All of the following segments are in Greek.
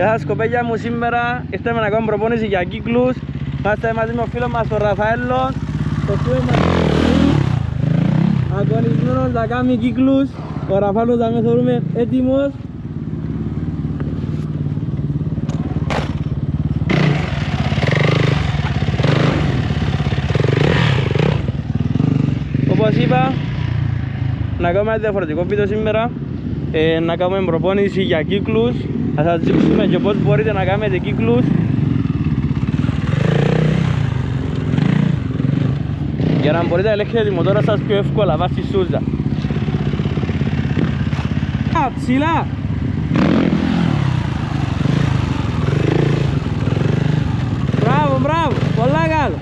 Γεια σας κοπέλια μου, σήμερα ήρθαμε να κάνουμε προπόνηση για κύκλους. Είμαστε μαζί με ο φίλος μας τον Ραφαέλο. Το φίλο μας αγωνισμένος να κάνει κύκλους. Ο Ραφαέλος θα με θεωρούμε έτοιμος. Όπως είπα, να κάνουμε ένα διαφορετικό βίντεο σήμερα. Να κάνουμε προπόνηση για κύκλους. Θα σας δείξουμε και πώς μπορείτε να κάνετε κύκλους για να μπορείτε να ελέγχετε τη μοτόρα σας πιο εύκολα βάσει σούζα. Ψηλά! Μπράβο, μπράβο! Πολλά καλό!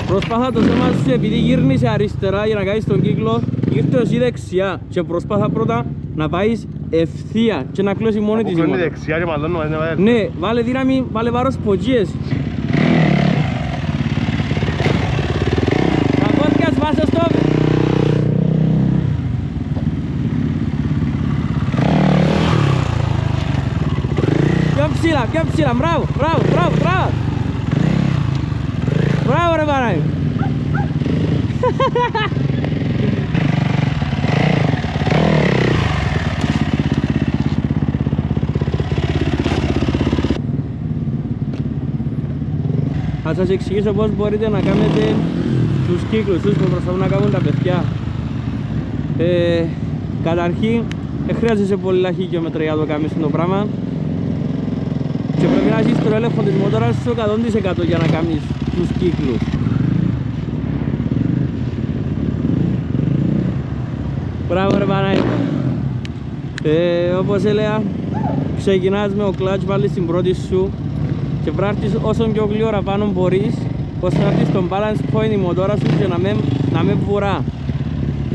Προσπάθα το σώμα σου, επειδή γύρνεις αριστερά για να κάνεις τον κύκλο, ήρθε εσύ δεξιά και προσπάθα πρώτα να πάεις ευθεία και να κλώσει μόνη της η μόνα. Δεξιά και μάλλον ναι, βάλε δύναμη, βάλε βάρος ποτσίες. Τα πόδια σου βάζω στο. Πιο ψηλά, μπράβο, μπράβο, μπράβο, μπράβο. Μπράβο ρε παράι. Θα σας εξηγήσω πώς μπορείτε να κάνετε τους κύκλους τους που προσπαθούν να κάνουν τα παιδιά. Καταρχήν, δεν χρειάζεσαι πολλά χιλιόμετρα για να το κάνεις το πράγμα και πρέπει να έχεις τον έλεγχο της μότορας σου 100% για να κάνεις τους κύκλους. Μπράβο ρε Πανάη. Όπως έλεγα, ξεκινάς με ο κλατς, βάλεις την πρώτη σου και πράττεις όσο πιο γλυόρα πάνω μπορείς ώστε να έρθεις στον balance point η μοτόρα σου και να μην βουρά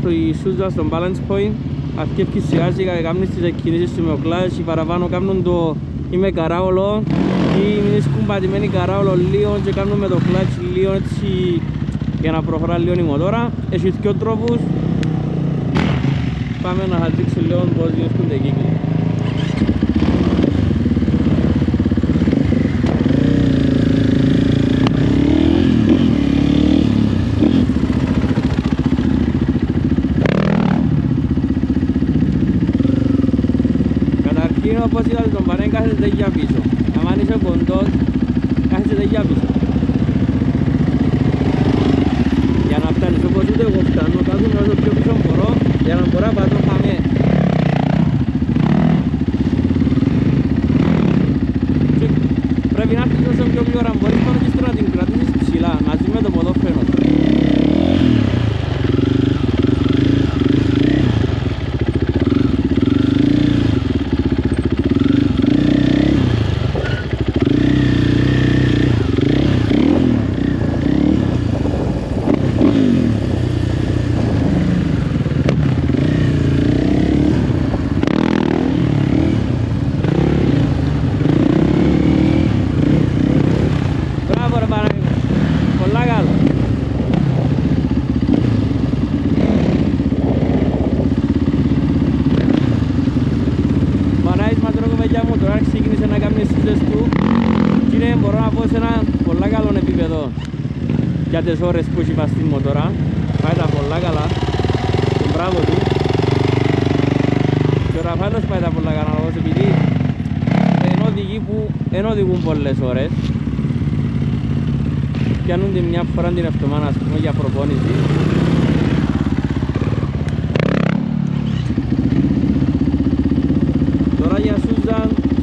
η σούζα στον balance point. Αρκεύκεις σιγά σιγά και κάνεις τις εκκινήσεις σου με ο κλατς, οι παραπάνω κάνουν το είμαι καράολο ή μην σκουμπατημένη καράολο λίγο και κάνουν με το κλατς λίγο έτσι για να προχωρά λίγο η μοτόρα. Έχεις δύο τρόπους. Πάμε να σας δείξω λίγο πώς γίνονται κύκλοι. Καταρχήν όπως είδατε τον πανέ κάθεται για πίσω. Αν είσαι κοντός, κάθεται για πίσω. Για να φτάνεις όπως ούτε εγώ φτάνω, κάθομαι όσο πιο πίσω μπορώ για να μπορώ να πατώ χαμέ. Πρέπει να έρθεις όσο πιο γλυόρα μπορείς πάνω και να την κρατήσεις ψηλά μαζί με το ποδόφρενο. Τώρα ξεκίνησε να κάνει σούζες του και είναι, μπορώ να πω, σε ένα πολλά καλό επίπεδο για τις ώρες που έχει στην μοτόρα. Πάει τα πολλά καλά, τον μπράβο του. Και ο Ραφαέλος πάει τα πολλά καλά, επειδή είναι οδηγοί που δεν οδηγούν πολλές ώρες. Πιάνονται μια φορά την εβδομάδα, ας πούμε, για προπόνηση. Τώρα για σούζα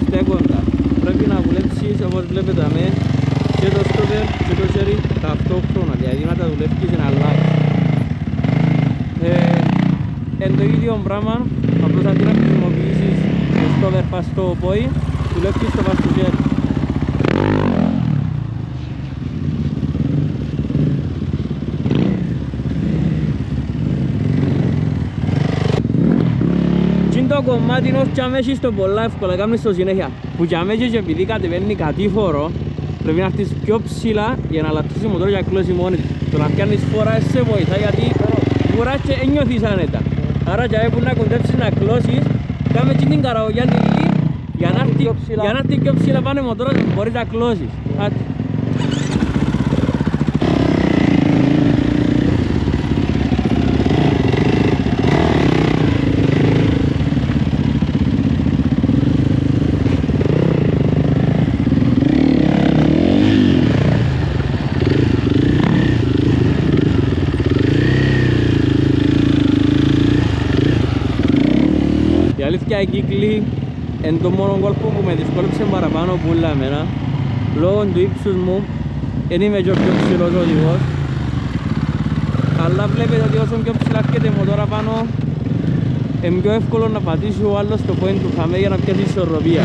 στέκοντα. Πρέπει να δουλέψεις όπως βλέπετε αμέ και το στόπερ και το χέρι ταυτόχρονα, δηλαδή να τα δουλεύεις να αλλάξεις. Εν το ίδιο πράγμα, απλώς αντί να χρησιμοποιήσεις το στόπερ πας στο πόη, δουλεύεις το πας στο χέρι. Το κομμάτι είναι ως και αμέσως το πολλά εύκολα, κάνεις το συνέχεια. Που και αμέσως επειδή κατεβαίνει κατήφορο, πρέπει να έρθεις πιο ψηλά για να αλλάξεις η μοτόρα και να κλώσει μόνη της. Το να πιάνεις φορά σε βοηθά γιατί φορά και ένιωθεις άνετα. Άρα για έπρεπε να κοντέψεις να κλώσεις, κάμε και την καραγωγιά λίγη για να έρθει πιο ψηλά πάνω η μοτόρα και μπορείς να κλώσεις. Η αλήθεια η κύκλη είναι το μόνο κόλπο που με δυσκόλεψε παραπάνω που όλα εμένα. Λόγω του ύψους μου δεν είμαι και ο πιο ψηλός οδηγός, αλλά βλέπετε ότι όσο πιο ψηλά έρχεται η μοτόρα πάνω είναι πιο εύκολο να πατήσει ο άλλος το point του χαμέ για να πιάσει ισορροπία.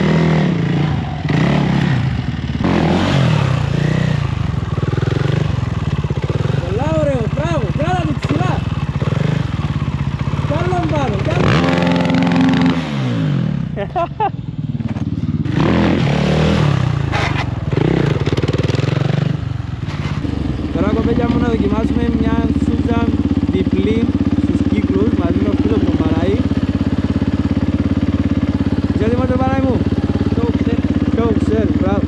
Πολλά ωραίο, μπράβο, κράτα του ψηλά. Κι άλλον πάνω, κι άλλον. Τώρα κοπέλια μου να δοκιμάσουμε μια σούτζα διπλή στους κύκλους μαζί με ο φίλος μου Παναή. Είσαι έτοιμος το Παναή μου? Το ξέρεις, μπράβο.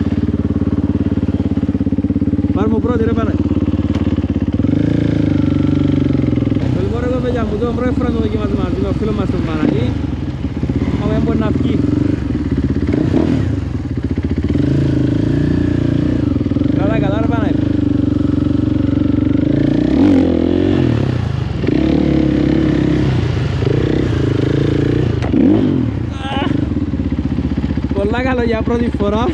Πάρ' μου πρώτη ρε Παναή. Λοιπόν ρε κοπέλια μου, το πρώτη φορά το δοκιμάσουμε μαζί με ο φίλος μας τον Παναή. Πάμε μπορεί να βγει. Καλά ρε Παναή. Πολλά καλό για πρώτη φορά.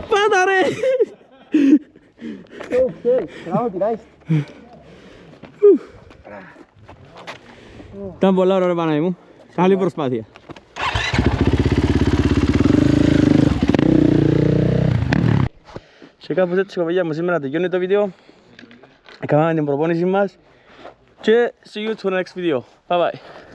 Πάτα ρε! Ήταν πολλά ωραία Παναή μου. Καλή προσπάθεια. Και κάπως έτσι κοπέλια μου σήμερα τελειώνει το βίντεο. Έκαναμε την προπόνηση μας και see you to the next video. Bye bye.